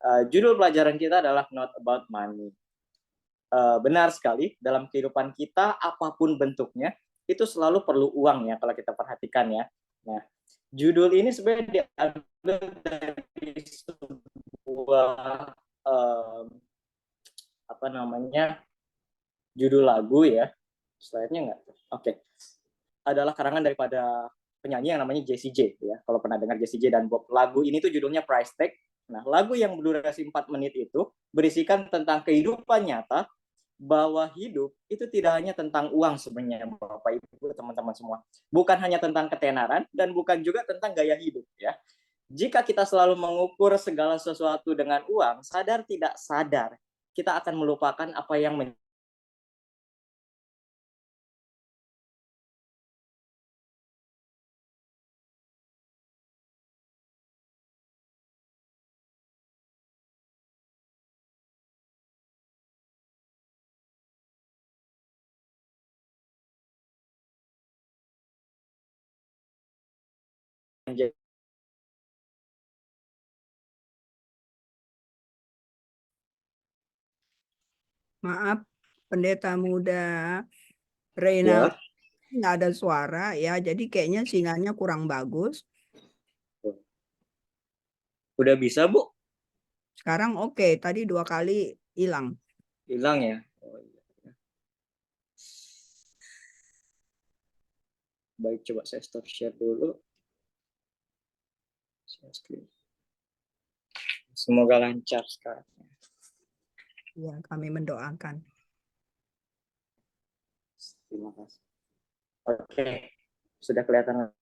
Judul pelajaran kita adalah Not About Money. Benar sekali, dalam kehidupan kita apapun bentuknya itu selalu perlu uang ya kalau kita perhatikan ya. Nah, judul ini sebenarnya diambil dari sebuah apa namanya judul lagu ya. Slide-nya nggak? Oke. Adalah karangan daripada penyanyi yang namanya Jessie J ya. Kalau pernah dengar Jessie J dan Bob, lagu ini tuh judulnya Price Tag. Nah, lagu yang berdurasi 4 menit itu berisikan tentang kehidupan nyata bahwa hidup itu tidak hanya tentang uang sebenarnya Bapak Ibu teman-teman semua. Bukan hanya tentang ketenaran dan bukan juga tentang gaya hidup ya. Jika kita selalu mengukur segala sesuatu dengan uang, sadar tidak sadar kita akan melupakan apa yang menjadi. Maaf, pendeta muda Reynald, Ya, nggak ada suara ya, jadi kayaknya sinyalnya kurang bagus. udah bisa Bu? Sekarang oke, tadi 2 kali hilang. Hilang ya? Oh, iya. Baik, coba saya stop share dulu. Semoga lancar sekarang. Ya, kami mendoakan. Terima kasih. Oke, sudah kelihatan.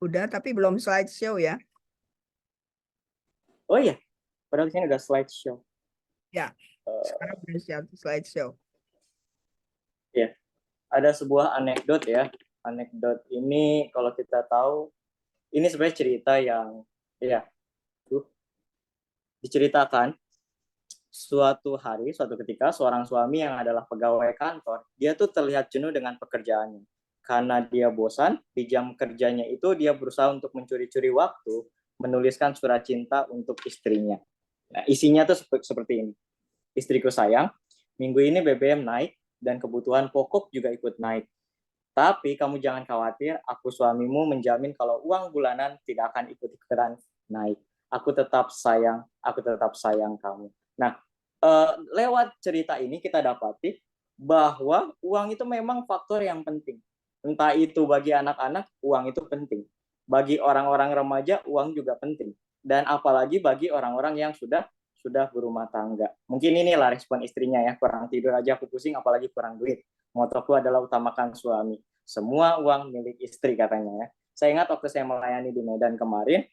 Udah, tapi belum slideshow ya. Oh iya, padahal di sini udah slideshow. Ya, sekarang udah siap slideshow. Ya, ada sebuah anekdot ya. Anekdot ini kalau kita tahu, ini sebenarnya cerita yang ya diceritakan suatu hari, suatu ketika seorang suami yang adalah pegawai kantor, dia tuh terlihat jenuh dengan pekerjaannya. Karena dia bosan, di jam kerjanya itu dia berusaha untuk mencuri-curi waktu, menuliskan surat cinta untuk istrinya. Nah, isinya tuh seperti ini. Istriku sayang, minggu ini BBM naik dan kebutuhan pokok juga ikut naik. Tapi kamu jangan khawatir, aku suamimu menjamin kalau uang bulanan tidak akan ikut-ikutan naik. Aku tetap sayang kamu. Nah, lewat cerita ini kita dapati bahwa uang itu memang faktor yang penting. Entah itu bagi anak-anak, uang itu penting. Bagi orang-orang remaja, uang juga penting. Dan apalagi bagi orang-orang yang sudah berumah tangga. Mungkin inilah respon istrinya ya, kurang tidur aja aku pusing, apalagi kurang duit. Motoku adalah utamakan suami. Semua uang milik istri katanya ya. Saya ingat waktu saya melayani di Medan kemarin,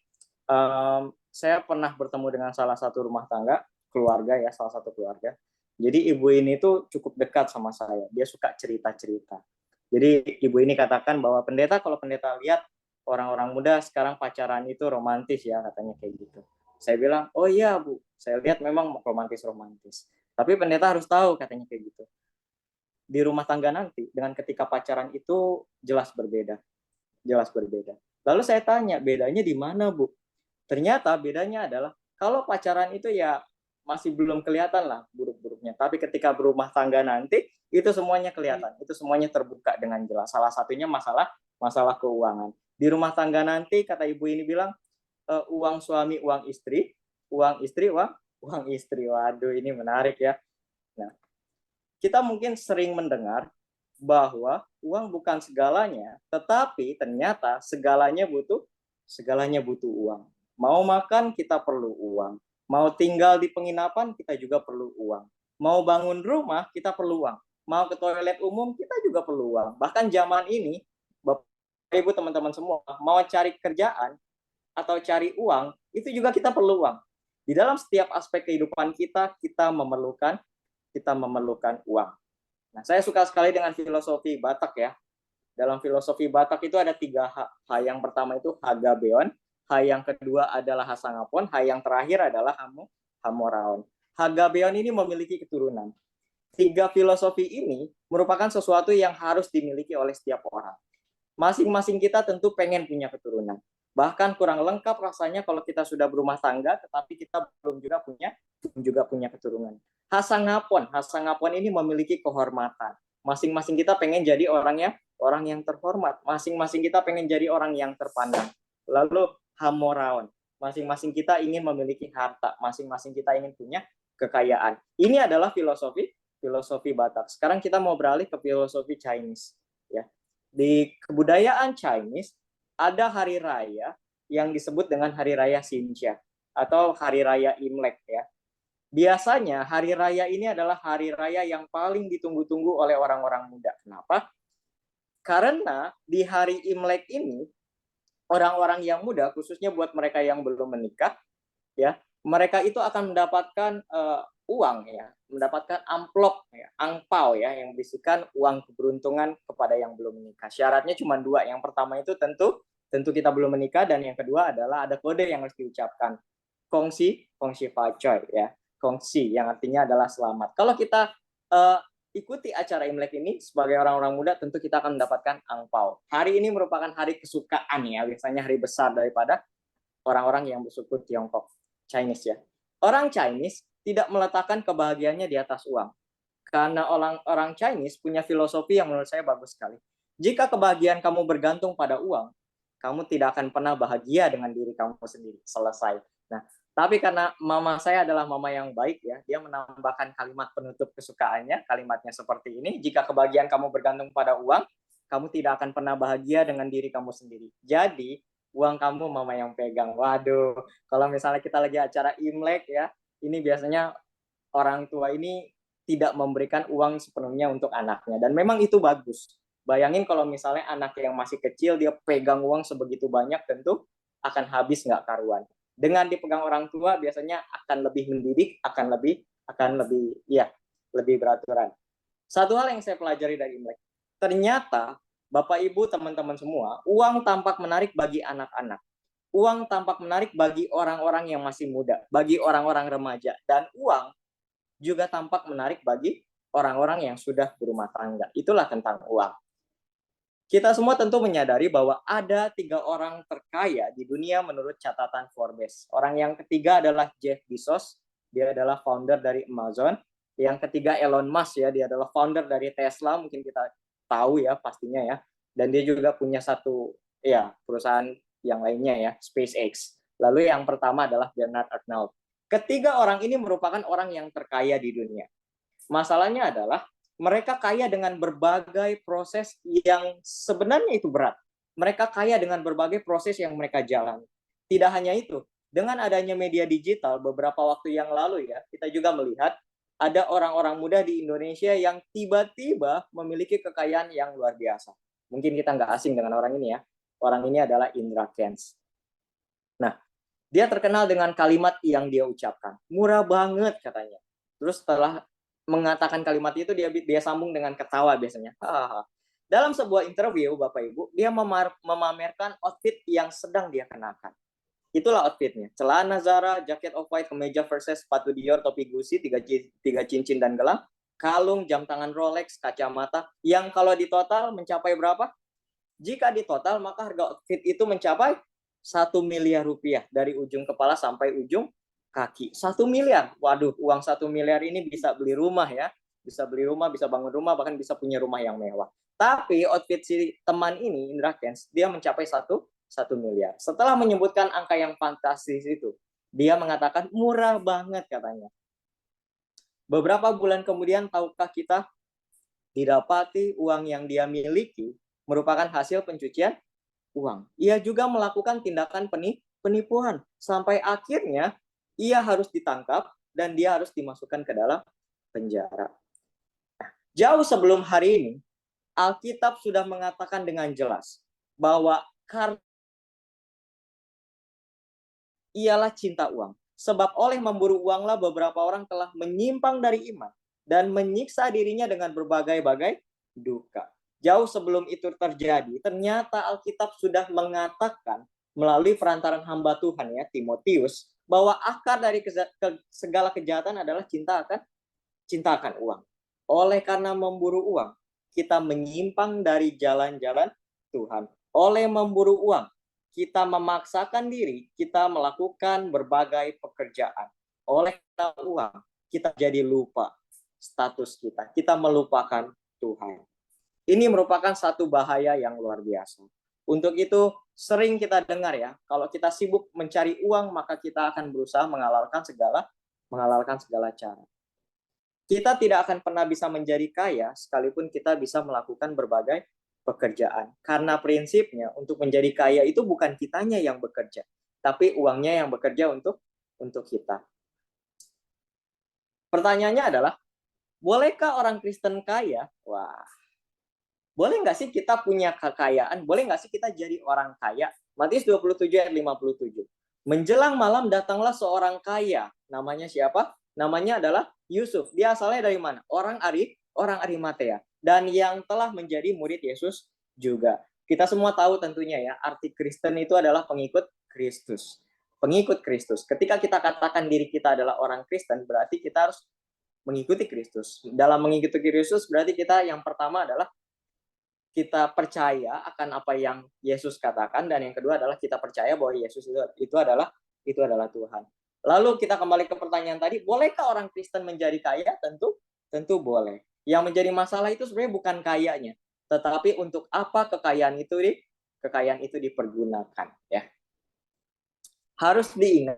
saya pernah bertemu dengan salah satu rumah tangga, keluarga ya, salah satu keluarga. Jadi ibu ini tuh cukup dekat sama saya. Dia suka cerita-cerita. Jadi ibu ini katakan bahwa pendeta, kalau pendeta lihat orang-orang muda sekarang pacaran itu romantis ya, katanya kayak gitu. Saya bilang, oh iya Bu, saya lihat memang romantis-romantis. Tapi pendeta harus tahu, katanya kayak gitu. Di rumah tangga nanti, dengan ketika pacaran itu jelas berbeda. Jelas berbeda. Lalu saya tanya, bedanya di mana Bu? Ternyata bedanya adalah, kalau pacaran itu ya masih belum kelihatan lah buruk-buruknya. Tapi ketika berumah tangga nanti, itu semuanya kelihatan. Itu semuanya terbuka dengan jelas. Salah satunya masalah keuangan. Di rumah tangga nanti, kata ibu ini bilang, uang suami, uang istri, uang istri, uang istri. Waduh, ini menarik ya. Nah, kita mungkin sering mendengar bahwa uang bukan segalanya, tetapi ternyata segalanya butuh uang. Mau makan kita perlu uang, mau tinggal di penginapan kita juga perlu uang, mau bangun rumah kita perlu uang, mau ke toilet umum kita juga perlu uang. Bahkan zaman ini, Bapak Ibu teman-teman semua, mau cari kerjaan atau cari uang, itu juga kita perlu uang. Di dalam setiap aspek kehidupan kita, kita memerlukan uang. Nah, saya suka sekali dengan filosofi Batak ya. Dalam filosofi Batak itu ada 3 H. H yang pertama itu Hagabeon, H yang kedua adalah Hasangapon, H yang terakhir adalah Hamoraon. Hagabeon ini memiliki keturunan. 3 filosofi ini merupakan sesuatu yang harus dimiliki oleh setiap orang. Masing-masing kita tentu pengen punya keturunan. Bahkan kurang lengkap rasanya kalau kita sudah berumah tangga, tetapi kita belum juga punya keturunan. Hasangapon ini memiliki kehormatan. Masing-masing kita pengen jadi orang yang terhormat. Masing-masing kita pengen jadi orang yang terpandang. Lalu Hamoraon, masing-masing kita ingin memiliki harta. Masing-masing kita ingin punya kekayaan. Ini adalah filosofi Batak. Sekarang kita mau beralih ke filosofi Chinese. Ya, di kebudayaan Chinese ada hari raya yang disebut dengan hari raya Xinjia atau hari raya Imlek ya. Biasanya hari raya ini adalah hari raya yang paling ditunggu-tunggu oleh orang-orang muda. Kenapa? Karena di hari Imlek ini orang-orang yang muda, khususnya buat mereka yang belum menikah, ya, mereka itu akan mendapatkan uang ya, mendapatkan amplop ya, angpau ya, yang berisikan uang keberuntungan kepada yang belum menikah. Syaratnya cuma dua. Yang pertama itu tentu kita belum menikah, dan yang kedua adalah ada kode yang harus diucapkan. Kongsi facoy ya. Kongsi yang artinya adalah selamat. Kalau kita ikuti acara Imlek ini sebagai orang-orang muda, tentu kita akan mendapatkan angpau. Hari ini merupakan hari kesukaan ya, biasanya hari besar daripada orang-orang yang bersuku Tiongkok, Chinese ya. Orang Chinese tidak meletakkan kebahagiaannya di atas uang. Karena orang Chinese punya filosofi yang menurut saya bagus sekali. Jika kebahagiaan kamu bergantung pada uang, kamu tidak akan pernah bahagia dengan diri kamu sendiri. Selesai. Nah, tapi karena mama saya adalah mama yang baik ya, dia menambahkan kalimat penutup kesukaannya, kalimatnya seperti ini: jika kebahagiaan kamu bergantung pada uang, kamu tidak akan pernah bahagia dengan diri kamu sendiri. Jadi, uang kamu mama yang pegang. Waduh, kalau misalnya kita lagi acara Imlek ya, ini biasanya orang tua ini tidak memberikan uang sepenuhnya untuk anaknya, dan memang itu bagus. Bayangin kalau misalnya anak yang masih kecil dia pegang uang sebegitu banyak, tentu akan habis nggak karuan. Dengan dipegang orang tua biasanya akan lebih mendidik, akan lebih beraturan. Satu hal yang saya pelajari dari Imlek, ternyata Bapak Ibu teman-teman semua, uang tampak menarik bagi anak-anak. Uang tampak menarik bagi orang-orang yang masih muda, bagi orang-orang remaja, dan uang juga tampak menarik bagi orang-orang yang sudah berumah tangga. Itulah tentang uang. Kita semua tentu menyadari bahwa ada 3 orang terkaya di dunia menurut catatan Forbes. Orang yang ketiga adalah Jeff Bezos, dia adalah founder dari Amazon. Yang ketiga Elon Musk ya, dia adalah founder dari Tesla, mungkin kita tahu ya pastinya ya. Dan dia juga punya satu ya perusahaan yang lainnya ya, SpaceX. Lalu yang pertama adalah Bernard Arnault. Ketiga orang ini merupakan orang yang terkaya di dunia. Masalahnya adalah mereka kaya dengan berbagai proses yang sebenarnya itu berat. Mereka kaya dengan berbagai proses yang mereka jalani. Tidak hanya itu, dengan adanya media digital beberapa waktu yang lalu ya, kita juga melihat ada orang-orang muda di Indonesia yang tiba-tiba memiliki kekayaan yang luar biasa. Mungkin kita nggak asing dengan orang ini ya. Orang ini adalah Indra Kents. Nah, dia terkenal dengan kalimat yang dia ucapkan. Murah banget katanya. Terus setelah mengatakan kalimat itu, dia sambung dengan ketawa biasanya. Dalam sebuah interview, Bapak Ibu, dia memamerkan outfit yang sedang dia kenakan. Itulah outfitnya. Celana Zara, jaket off-white, kemeja Versace, sepatu Dior, topi Gucci, 3 cincin dan gelang, kalung, jam tangan Rolex, kacamata, yang kalau ditotal mencapai berapa? Jika ditotal, maka harga outfit itu mencapai 1 miliar rupiah dari ujung kepala sampai ujung kaki. 1 miliar. Waduh, uang 1 miliar ini bisa beli rumah ya. Bisa beli rumah, bisa bangun rumah, bahkan bisa punya rumah yang mewah. Tapi outfit si teman ini, Indra Kents, dia mencapai 1 miliar. Setelah menyebutkan angka yang fantastis itu, dia mengatakan murah banget katanya. Beberapa bulan kemudian, tahukah kita, didapati uang yang dia miliki merupakan hasil pencucian uang. Ia juga melakukan tindakan penipuan. Sampai akhirnya ia harus ditangkap dan dia harus dimasukkan ke dalam penjara. Jauh sebelum hari ini, Alkitab sudah mengatakan dengan jelas bahwa ialah cinta uang. Sebab oleh memburu uanglah beberapa orang telah menyimpang dari iman dan menyiksa dirinya dengan berbagai-bagai duka. Jauh sebelum itu terjadi, ternyata Alkitab sudah mengatakan melalui perantaran hamba Tuhan ya, Timotius, bahwa akar dari segala kejahatan adalah cinta akan uang. Oleh karena memburu uang, kita menyimpang dari jalan-jalan Tuhan. Oleh memburu uang, kita memaksakan diri, kita melakukan berbagai pekerjaan. Oleh karena uang, kita jadi lupa status kita. Kita melupakan Tuhan. Ini merupakan satu bahaya yang luar biasa. Untuk itu, sering kita dengar ya, kalau kita sibuk mencari uang, maka kita akan berusaha menghalalkan segala cara. Kita tidak akan pernah bisa menjadi kaya sekalipun kita bisa melakukan berbagai pekerjaan. Karena prinsipnya untuk menjadi kaya itu bukan kitanya yang bekerja, tapi uangnya yang bekerja untuk kita. Pertanyaannya adalah, bolehkah orang Kristen kaya? Wah, boleh nggak sih kita punya kekayaan? Boleh nggak sih kita jadi orang kaya? Matius 27 ayat 57. Menjelang malam datanglah seorang kaya. Namanya siapa? Namanya adalah Yusuf. Dia asalnya dari mana? Orang Arimatea. Dan yang telah menjadi murid Yesus juga. Kita semua tahu tentunya ya, arti Kristen itu adalah pengikut Kristus. Pengikut Kristus. Ketika kita katakan diri kita adalah orang Kristen, berarti kita harus mengikuti Kristus. Dalam mengikuti Kristus berarti kita yang pertama adalah kita percaya akan apa yang Yesus katakan, dan yang kedua adalah kita percaya bahwa Yesus itu adalah Tuhan. Lalu kita kembali ke pertanyaan tadi, bolehkah orang Kristen menjadi kaya? Tentu boleh. Yang menjadi masalah itu sebenarnya bukan kayanya, tetapi untuk apa kekayaan itu dipergunakan, ya. Harus diingat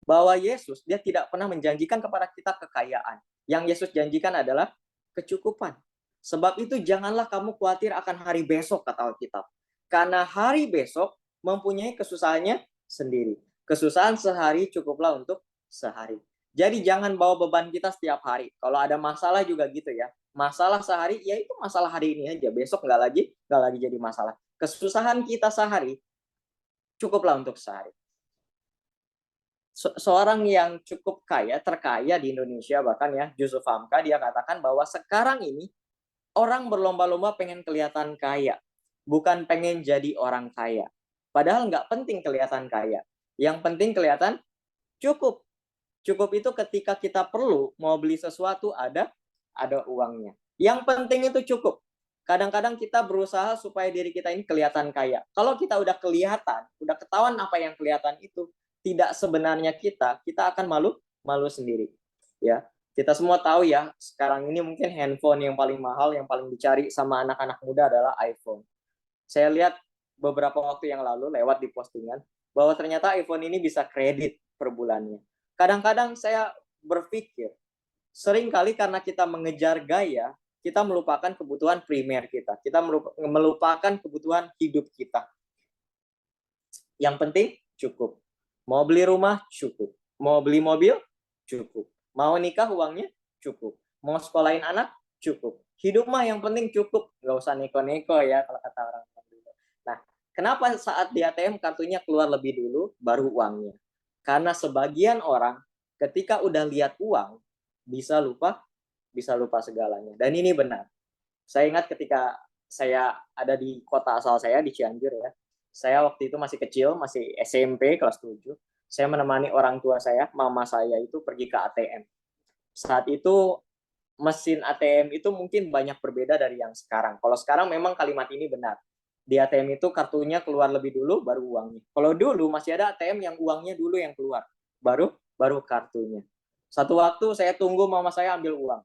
bahwa Yesus dia tidak pernah menjanjikan kepada kita kekayaan. Yang Yesus janjikan adalah kecukupan. Sebab itu janganlah kamu khawatir akan hari besok, kata Alkitab. Karena hari besok mempunyai kesusahannya sendiri. Kesusahan sehari cukuplah untuk sehari. Jadi jangan bawa beban kita setiap hari. Kalau ada masalah juga gitu ya. Masalah sehari, ya itu masalah hari ini aja. Besok nggak lagi jadi masalah. Kesusahan kita sehari cukuplah untuk sehari. Seorang yang cukup terkaya di Indonesia bahkan ya, Yusuf Hamka, dia katakan bahwa sekarang ini orang berlomba-lomba pengen kelihatan kaya, bukan pengen jadi orang kaya. Padahal nggak penting kelihatan kaya. Yang penting kelihatan cukup. Cukup itu ketika kita perlu mau beli sesuatu ada uangnya. Yang penting itu cukup. Kadang-kadang kita berusaha supaya diri kita ini kelihatan kaya. Kalau kita udah kelihatan, udah ketahuan apa yang kelihatan itu tidak sebenarnya kita akan malu sendiri. Ya. Kita semua tahu ya, sekarang ini mungkin handphone yang paling mahal, yang paling dicari sama anak-anak muda adalah iPhone. Saya lihat beberapa waktu yang lalu lewat di postingan, bahwa ternyata iPhone ini bisa kredit per bulannya. Kadang-kadang saya berpikir, seringkali karena kita mengejar gaya, kita melupakan kebutuhan primer kita. Kita melupakan kebutuhan hidup kita. Yang penting cukup. Mau beli rumah, cukup. Mau beli mobil, cukup. Mau nikah, uangnya cukup. Mau sekolahin anak, cukup. Hidup mah yang penting cukup. Nggak usah neko-neko ya, kalau kata orang dulu. Nah, kenapa saat di ATM kartunya keluar lebih dulu, baru uangnya? Karena sebagian orang ketika udah lihat uang, bisa lupa segalanya. Dan ini benar. Saya ingat ketika saya ada di kota asal saya, di Cianjur ya. Saya waktu itu masih kecil, masih SMP kelas 7. Saya menemani orang tua saya, mama saya itu pergi ke ATM. Saat itu mesin ATM itu mungkin banyak berbeda dari yang sekarang. Kalau sekarang memang kalimat ini benar. Di ATM itu kartunya keluar lebih dulu, baru uangnya. Kalau dulu masih ada ATM yang uangnya dulu yang keluar, baru kartunya. Satu waktu saya tunggu mama saya ambil uang.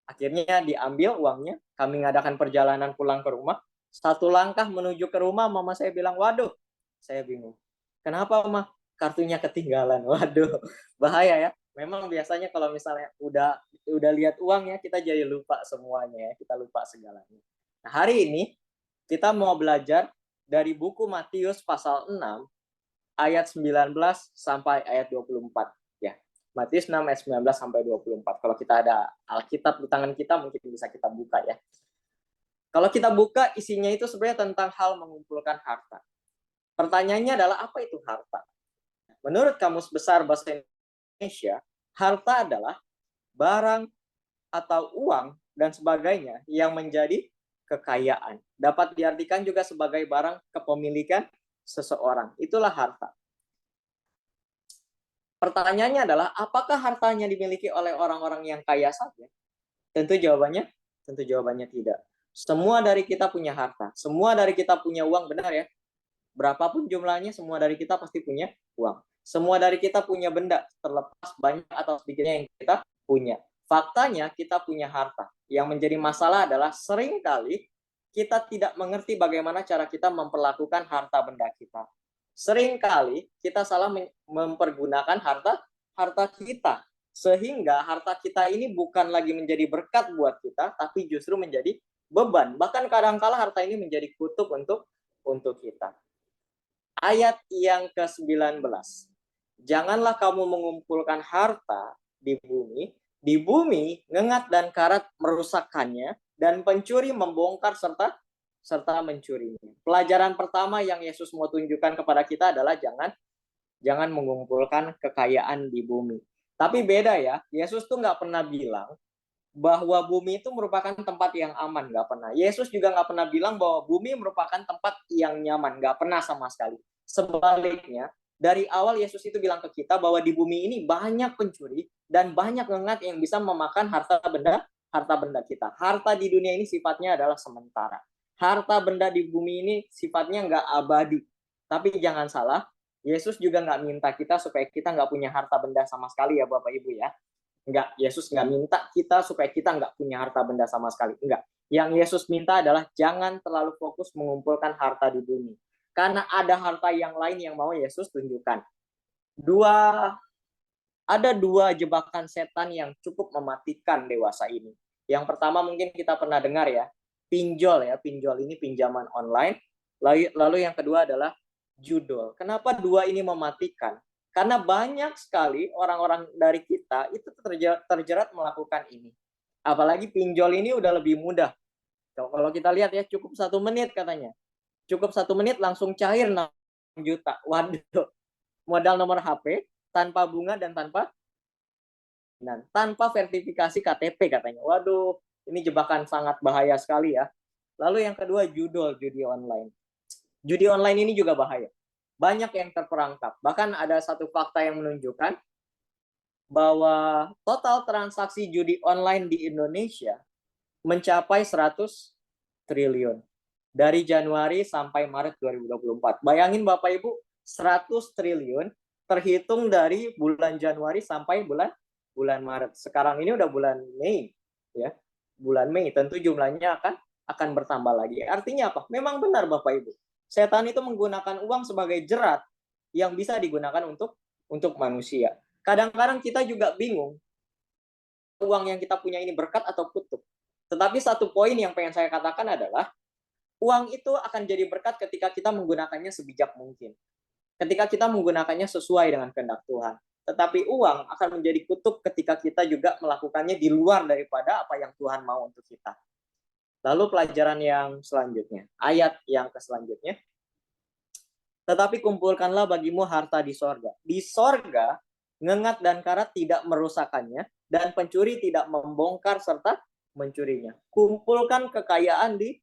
Akhirnya diambil uangnya, kami mengadakan perjalanan pulang ke rumah. Satu langkah menuju ke rumah, mama saya bilang, waduh, saya bingung. Kenapa, Mah? Kartunya ketinggalan. Waduh, bahaya ya. Memang biasanya kalau misalnya udah lihat uangnya, kita jadi lupa semuanya ya, kita lupa segalanya. Nah, hari ini kita mau belajar dari buku Matius pasal 6 ayat 19 sampai ayat 24 ya. Matius 6 ayat 19 sampai 24. Kalau kita ada Alkitab di tangan kita, mungkin bisa kita buka ya. Kalau kita buka, isinya itu sebenarnya tentang hal mengumpulkan harta. Pertanyaannya adalah, apa itu harta? Menurut Kamus Besar Bahasa Indonesia, harta adalah barang atau uang dan sebagainya yang menjadi kekayaan. Dapat diartikan juga sebagai barang kepemilikan seseorang. Itulah harta. Pertanyaannya adalah, apakah hartanya dimiliki oleh orang-orang yang kaya saja? Tentu jawabannya tidak. Semua dari kita punya harta. Semua dari kita punya uang, benar ya? Berapapun jumlahnya, semua dari kita pasti punya uang. Semua dari kita punya benda, terlepas banyak atau sedikitnya yang kita punya. Faktanya kita punya harta. Yang menjadi masalah adalah seringkali kita tidak mengerti bagaimana cara kita memperlakukan harta benda kita. Seringkali kita salah mempergunakan harta kita, sehingga harta kita ini bukan lagi menjadi berkat buat kita, tapi justru menjadi beban. Bahkan kadang-kala harta ini menjadi kutuk untuk kita. Ayat yang ke-19. Janganlah kamu mengumpulkan harta di bumi ngengat dan karat merusakkannya, dan pencuri membongkar serta mencurinya. Pelajaran pertama yang Yesus mau tunjukkan kepada kita adalah jangan mengumpulkan kekayaan di bumi. Tapi beda ya, Yesus tuh nggak pernah bilang bahwa bumi itu merupakan tempat yang aman, nggak pernah. Yesus juga nggak pernah bilang bahwa bumi merupakan tempat yang nyaman, nggak pernah sama sekali. Sebaliknya, dari awal Yesus itu bilang ke kita bahwa di bumi ini banyak pencuri dan banyak ngengat yang bisa memakan harta benda kita. Harta di dunia ini sifatnya adalah sementara. Harta benda di bumi ini sifatnya nggak abadi. Tapi jangan salah, Yesus juga nggak minta kita supaya kita nggak punya harta benda sama sekali ya Bapak Ibu ya. Enggak, Yesus nggak minta kita supaya kita nggak punya harta benda sama sekali. Enggak. Yang Yesus minta adalah jangan terlalu fokus mengumpulkan harta di bumi. Karena ada harta yang lain yang mau Yesus tunjukkan. Ada dua jebakan setan yang cukup mematikan dewasa ini. Yang pertama mungkin kita pernah dengar ya, pinjol ya. Pinjol ini pinjaman online. Lalu yang kedua adalah judul. Kenapa dua ini mematikan? Karena banyak sekali orang-orang dari kita itu terjerat melakukan ini. Apalagi pinjol ini udah lebih mudah. Kalau kita lihat ya, cukup 1 menit katanya. Cukup 1 menit langsung cair 6 juta. Waduh, modal nomor HP, tanpa bunga dan tanpa verifikasi KTP katanya. Waduh, ini jebakan sangat bahaya sekali ya. Lalu yang kedua, judi online. Judi online ini juga bahaya. Banyak yang terperangkap. Bahkan ada satu fakta yang menunjukkan bahwa total transaksi judi online di Indonesia mencapai 100 triliun. Dari Januari sampai Maret 2024. Bayangin Bapak Ibu, 100 triliun terhitung dari bulan Januari sampai bulan Maret. Sekarang ini udah bulan Mei, ya. Bulan Mei, tentu jumlahnya akan bertambah lagi. Artinya apa? Memang benar Bapak Ibu. Setan itu menggunakan uang sebagai jerat yang bisa digunakan untuk manusia. Kadang-kadang kita juga bingung, uang yang kita punya ini berkat atau kutuk. Tetapi satu poin yang pengen saya katakan adalah, uang itu akan jadi berkat ketika kita menggunakannya sebijak mungkin. Ketika kita menggunakannya sesuai dengan kehendak Tuhan. Tetapi uang akan menjadi kutuk ketika kita juga melakukannya di luar daripada apa yang Tuhan mau untuk kita. Lalu pelajaran yang selanjutnya, ayat yang selanjutnya. Tetapi kumpulkanlah bagimu harta di sorga. Di sorga, ngengat dan karat tidak merusakkannya, dan pencuri tidak membongkar serta mencurinya. Kumpulkan kekayaan di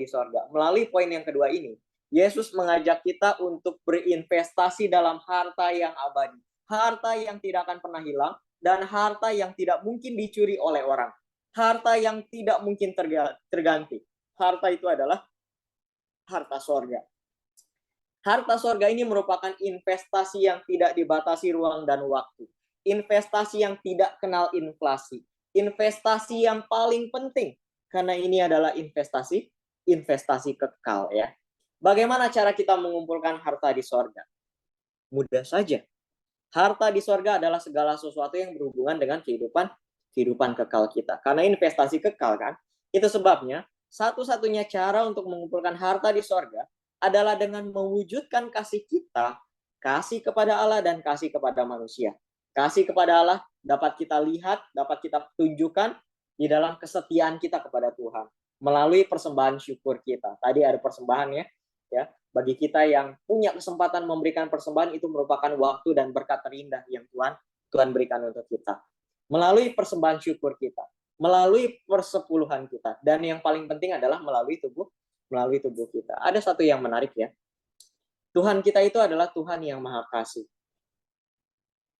sorga. Melalui poin yang kedua ini, Yesus mengajak kita untuk berinvestasi dalam harta yang abadi. Harta yang tidak akan pernah hilang, dan harta yang tidak mungkin dicuri oleh orang. Harta yang tidak mungkin terganti. Harta itu adalah harta sorga. Harta sorga ini merupakan investasi yang tidak dibatasi ruang dan waktu. Investasi yang tidak kenal inflasi. Investasi yang paling penting, karena ini adalah investasi kekal ya. Bagaimana cara kita mengumpulkan harta di sorga? Mudah saja. Harta di sorga adalah segala sesuatu yang berhubungan dengan kehidupan kekal kita. Karena investasi kekal kan. Itu sebabnya satu-satunya cara untuk mengumpulkan harta di sorga adalah dengan mewujudkan kasih kita, kasih kepada Allah dan kasih kepada manusia. Kasih kepada Allah dapat kita lihat, dapat kita tunjukkan di dalam kesetiaan kita kepada Tuhan melalui persembahan syukur kita. Tadi ada persembahan ya. Bagi kita yang punya kesempatan memberikan persembahan, itu merupakan waktu dan berkat terindah yang Tuhan berikan untuk kita. Melalui persembahan syukur kita, melalui persepuluhan kita, dan yang paling penting adalah melalui tubuh kita. Ada satu yang menarik ya. Tuhan kita itu adalah Tuhan yang maha kasih.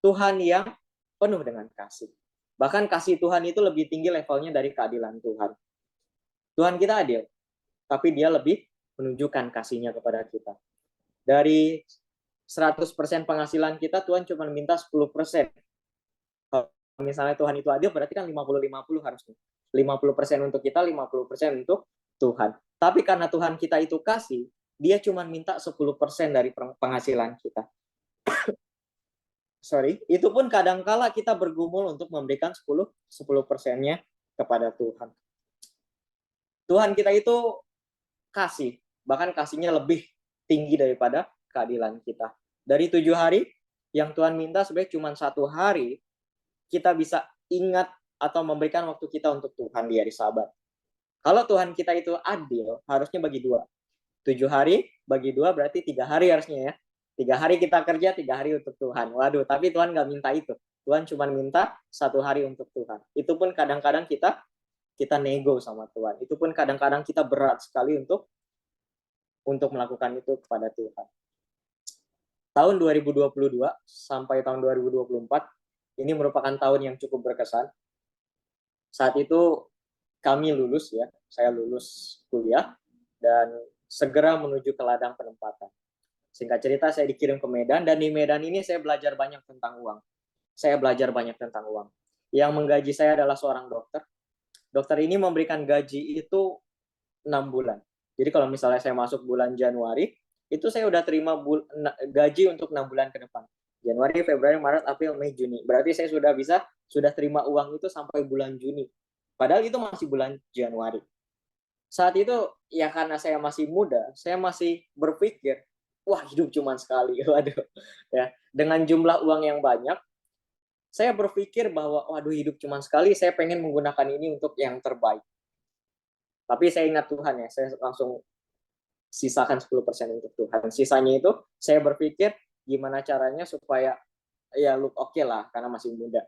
Tuhan yang penuh dengan kasih. Bahkan kasih Tuhan itu lebih tinggi levelnya dari keadilan Tuhan. Tuhan kita adil, tapi dia lebih menunjukkan kasih-Nya kepada kita. Dari 100% penghasilan kita, Tuhan cuma minta 10%. Kalau misalnya Tuhan itu adil, berarti kan 50-50 harusnya. 50% untuk kita, 50% untuk Tuhan. Tapi karena Tuhan kita itu kasih, dia cuma minta 10% dari penghasilan kita. Itu pun kadangkala kita bergumul untuk memberikan 10%-nya kepada Tuhan. Tuhan kita itu kasih, bahkan kasihnya lebih tinggi daripada keadilan kita. Dari 7 hari, yang Tuhan minta sebenarnya cuma 1 hari, kita bisa ingat atau memberikan waktu kita untuk Tuhan di hari Sabat. Kalau Tuhan kita itu adil, harusnya bagi 2. 7 hari bagi 2 berarti 3 hari harusnya ya. 3 hari kita kerja, 3 hari untuk Tuhan. Waduh, tapi Tuhan nggak minta itu. Tuhan cuma minta 1 hari untuk Tuhan. Itu pun kadang-kadang kita nego sama Tuhan. Itu pun kadang-kadang kita berat sekali untuk melakukan itu kepada Tuhan. Tahun 2022 sampai tahun 2024 ini merupakan tahun yang cukup berkesan. Saat itu kami lulus ya, saya lulus kuliah dan segera menuju ke ladang penempatan. Singkat cerita, saya dikirim ke Medan, dan di Medan ini saya belajar banyak tentang uang. Yang menggaji saya adalah seorang dokter. Dokter ini memberikan gaji itu 6 bulan. Jadi kalau misalnya saya masuk bulan Januari, itu saya udah terima gaji untuk 6 bulan ke depan. Januari, Februari, Maret, April, Mei, Juni. Berarti saya sudah terima uang itu sampai bulan Juni. Padahal itu masih bulan Januari. Saat itu ya karena saya masih muda, saya masih berpikir, wah hidup cuma sekali. Waduh. Ya, dengan jumlah uang yang banyak, saya berpikir bahwa waduh hidup cuma sekali, saya pengen menggunakan ini untuk yang terbaik. Tapi saya ingat Tuhan ya, saya langsung sisakan 10% untuk Tuhan. Sisanya itu saya berpikir gimana caranya supaya ya look oke lah karena masih muda.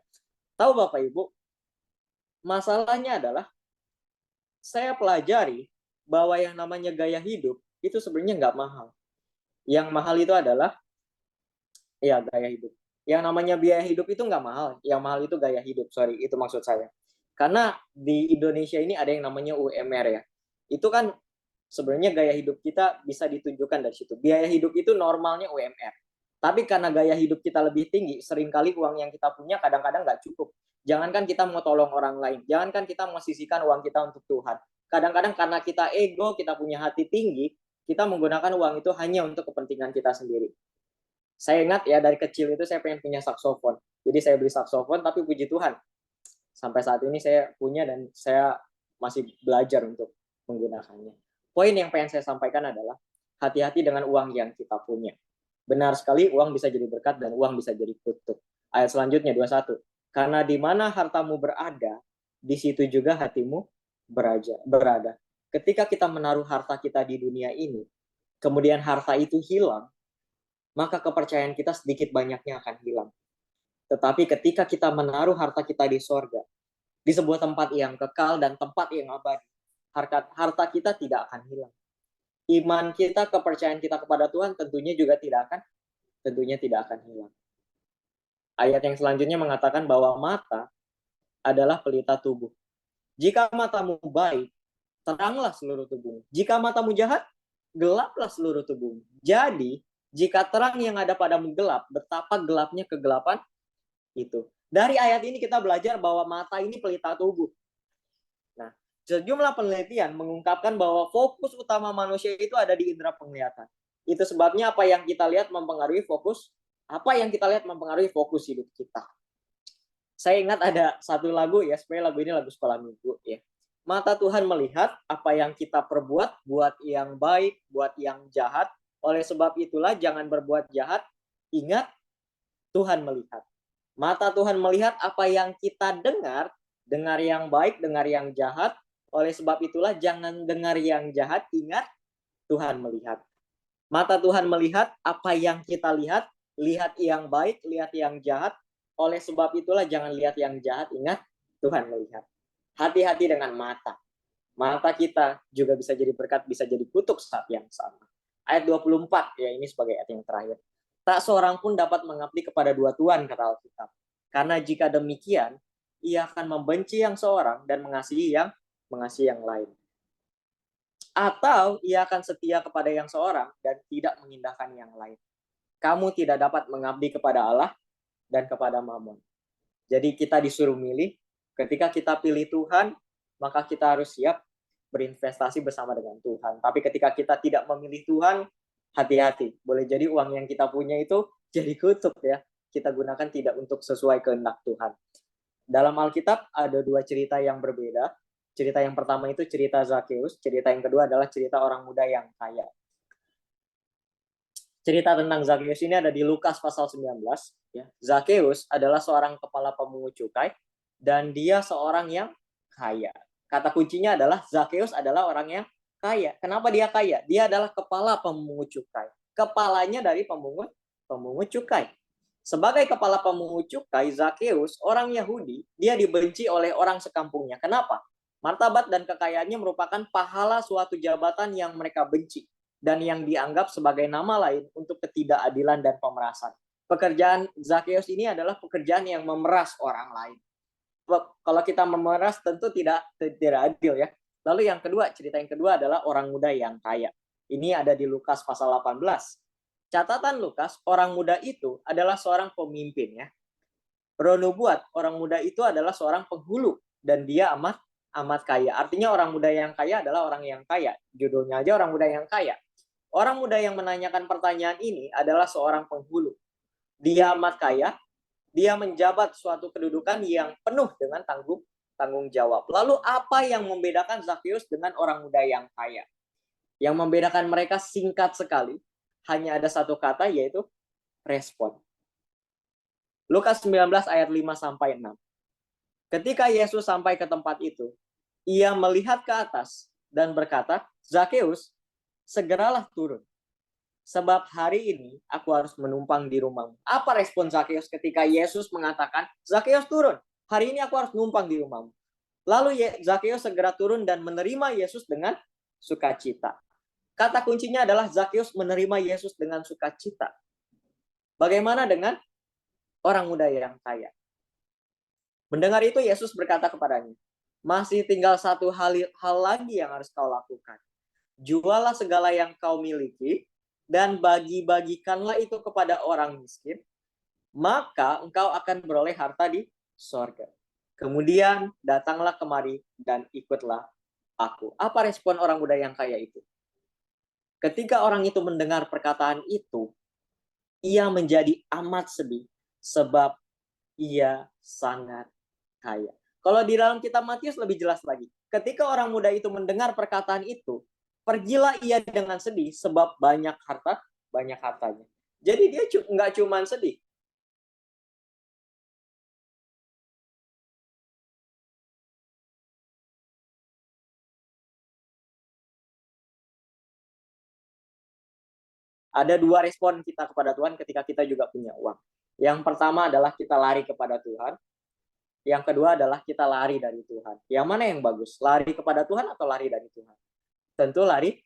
Tahu Bapak Ibu, masalahnya adalah saya pelajari bahwa yang namanya gaya hidup itu sebenarnya nggak mahal. Yang mahal itu adalah ya gaya hidup. Yang namanya biaya hidup itu nggak mahal. Yang mahal itu gaya hidup. Itu maksud saya. Karena di Indonesia ini ada yang namanya UMR ya. Itu kan sebenarnya gaya hidup kita bisa ditunjukkan dari situ. Biaya hidup itu normalnya UMR. Tapi karena gaya hidup kita lebih tinggi, seringkali uang yang kita punya kadang-kadang nggak cukup. Jangankan kita mau tolong orang lain, jangankan kita mau sisihkan uang kita untuk Tuhan. Kadang-kadang karena kita ego, kita punya hati tinggi, kita menggunakan uang itu hanya untuk kepentingan kita sendiri. Saya ingat ya dari kecil itu saya pengen punya saksofon. Jadi saya beli saksofon, tapi puji Tuhan, sampai saat ini saya punya dan saya masih belajar untuk menggunakannya. Poin yang pengen saya sampaikan adalah hati-hati dengan uang yang kita punya. Benar sekali, uang bisa jadi berkat dan uang bisa jadi kutuk. Ayat selanjutnya 21. Karena di mana hartamu berada, di situ juga hatimu berada. Ketika kita menaruh harta kita di dunia ini, kemudian harta itu hilang, maka kepercayaan kita sedikit banyaknya akan hilang. Tetapi ketika kita menaruh harta kita di sorga, di sebuah tempat yang kekal dan tempat yang abadi, harta kita tidak akan hilang. Iman kita, kepercayaan kita kepada Tuhan tentunya tidak akan hilang. Ayat yang selanjutnya mengatakan bahwa mata adalah pelita tubuh. Jika matamu baik, teranglah seluruh tubuhmu. Jika matamu jahat, gelaplah seluruh tubuhmu. Jadi, jika terang yang ada padamu gelap, betapa gelapnya kegelapan itu. Dari ayat ini kita belajar bahwa mata ini pelita tubuh. Nah, sejumlah penelitian mengungkapkan bahwa fokus utama manusia itu ada di indera penglihatan. Itu sebabnya apa yang kita lihat mempengaruhi fokus hidup kita. Saya ingat ada satu lagu ya, sebenarnya lagu ini lagu sekolah minggu ya. Mata Tuhan melihat apa yang kita perbuat, buat yang baik, buat yang jahat. Oleh sebab itulah jangan berbuat jahat, ingat Tuhan melihat. Mata Tuhan melihat apa yang kita dengar yang baik, dengar yang jahat. Oleh sebab itulah jangan dengar yang jahat, ingat Tuhan melihat. Mata Tuhan melihat apa yang kita lihat yang baik, lihat yang jahat. Oleh sebab itulah jangan lihat yang jahat, ingat Tuhan melihat. Hati-hati dengan mata. Mata kita juga bisa jadi berkat, bisa jadi kutuk saat yang sama. Ayat 24, ya ini sebagai ayat yang terakhir. Tak seorang pun dapat mengabdi kepada dua tuan, kata Alkitab. Karena jika demikian, ia akan membenci yang seorang dan mengasihi yang lain. Atau ia akan setia kepada yang seorang dan tidak mengindahkan yang lain. Kamu tidak dapat mengabdi kepada Allah dan kepada Mammon. Jadi kita disuruh milih. Ketika kita pilih Tuhan, maka kita harus siap berinvestasi bersama dengan Tuhan. Tapi ketika kita tidak memilih Tuhan, hati-hati. Boleh jadi uang yang kita punya itu jadi kutub ya. Kita gunakan tidak untuk sesuai kehendak Tuhan. Dalam Alkitab ada dua cerita yang berbeda. Cerita yang pertama itu cerita Zakheus, cerita yang kedua adalah cerita orang muda yang kaya. Cerita tentang Zakheus ini ada di Lukas pasal 19. Ya. Zakheus adalah seorang kepala pemungut cukai dan dia seorang yang kaya. Kata kuncinya adalah Zakheus adalah orang yang kaya. Kenapa dia kaya? Dia adalah kepala pemungut cukai. Kepalanya dari pemungut cukai. Sebagai kepala pemungut cukai, Zakheus, orang Yahudi, dia dibenci oleh orang sekampungnya. Kenapa? Martabat dan kekayaannya merupakan pahala suatu jabatan yang mereka benci dan yang dianggap sebagai nama lain untuk ketidakadilan dan pemerasan. Pekerjaan Zakheus ini adalah pekerjaan yang memeras orang lain. Kalau kita memeras tentu tidak adil ya. Lalu yang kedua, cerita yang kedua adalah orang muda yang kaya. Ini ada di Lukas pasal 18. Catatan Lukas, orang muda itu adalah seorang pemimpin ya. Roh nubuat, orang muda itu adalah seorang penghulu dan dia amat kaya. Artinya orang muda yang kaya adalah orang yang kaya. Judulnya aja orang muda yang kaya. Orang muda yang menanyakan pertanyaan ini adalah seorang penghulu. Dia amat kaya, dia menjabat suatu kedudukan yang penuh dengan tanggung jawab. Lalu apa yang membedakan Zakheus dengan orang muda yang kaya? Yang membedakan mereka singkat sekali, hanya ada satu kata yaitu respon. Lukas 19 ayat 5-6. Ketika Yesus sampai ke tempat itu, ia melihat ke atas dan berkata, Zakheus, segeralah turun. Sebab hari ini aku harus menumpang di rumahmu. Apa respon Zakheus ketika Yesus mengatakan, Zakheus turun, hari ini aku harus menumpang di rumahmu. Lalu Zakheus segera turun dan menerima Yesus dengan sukacita. Kata kuncinya adalah Zakheus menerima Yesus dengan sukacita. Bagaimana dengan orang muda yang kaya? Mendengar itu Yesus berkata kepadanya, masih tinggal satu hal lagi yang harus kau lakukan. Jualah segala yang kau miliki dan bagi-bagikanlah itu kepada orang miskin, maka engkau akan beroleh harta di sorga. Kemudian datanglah kemari dan ikutlah aku. Apa respon orang muda yang kaya itu? Ketika orang itu mendengar perkataan itu, ia menjadi amat sedih sebab ia sangat kaya. Kalau di dalam kitab Matius lebih jelas lagi. Ketika orang muda itu mendengar perkataan itu, pergilah ia dengan sedih sebab banyak hartanya. Jadi dia nggak cuma sedih. Ada dua respon kita kepada Tuhan ketika kita juga punya uang. Yang pertama adalah kita lari kepada Tuhan. Yang kedua adalah kita lari dari Tuhan. Yang mana yang bagus? Lari kepada Tuhan atau lari dari Tuhan? Tentu lari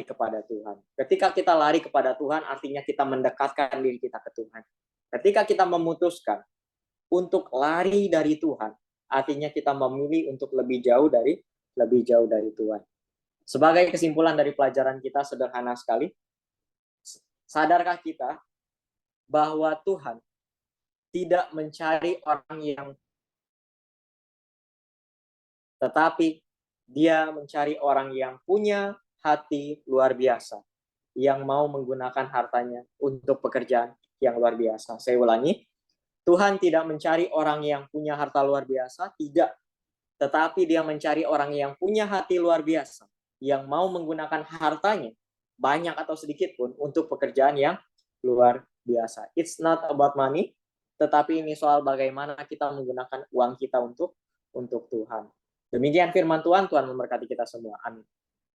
kepada Tuhan. Ketika kita lari kepada Tuhan, artinya kita mendekatkan diri kita ke Tuhan. Ketika kita memutuskan untuk lari dari Tuhan, artinya kita memilih untuk lebih jauh dari Tuhan. Sebagai kesimpulan dari pelajaran kita sederhana sekali, sadarkah kita bahwa Tuhan tidak mencari orang yang, tetapi dia mencari orang yang punya hati luar biasa, yang mau menggunakan hartanya untuk pekerjaan yang luar biasa. Saya ulangi, Tuhan tidak mencari orang yang punya harta luar biasa, tidak. Tetapi dia mencari orang yang punya hati luar biasa, yang mau menggunakan hartanya, banyak atau sedikit pun, untuk pekerjaan yang luar biasa. It's not about money, tetapi ini soal bagaimana kita menggunakan uang kita untuk Tuhan. Demikian firman Tuhan, Tuhan memberkati kita semua. Amin.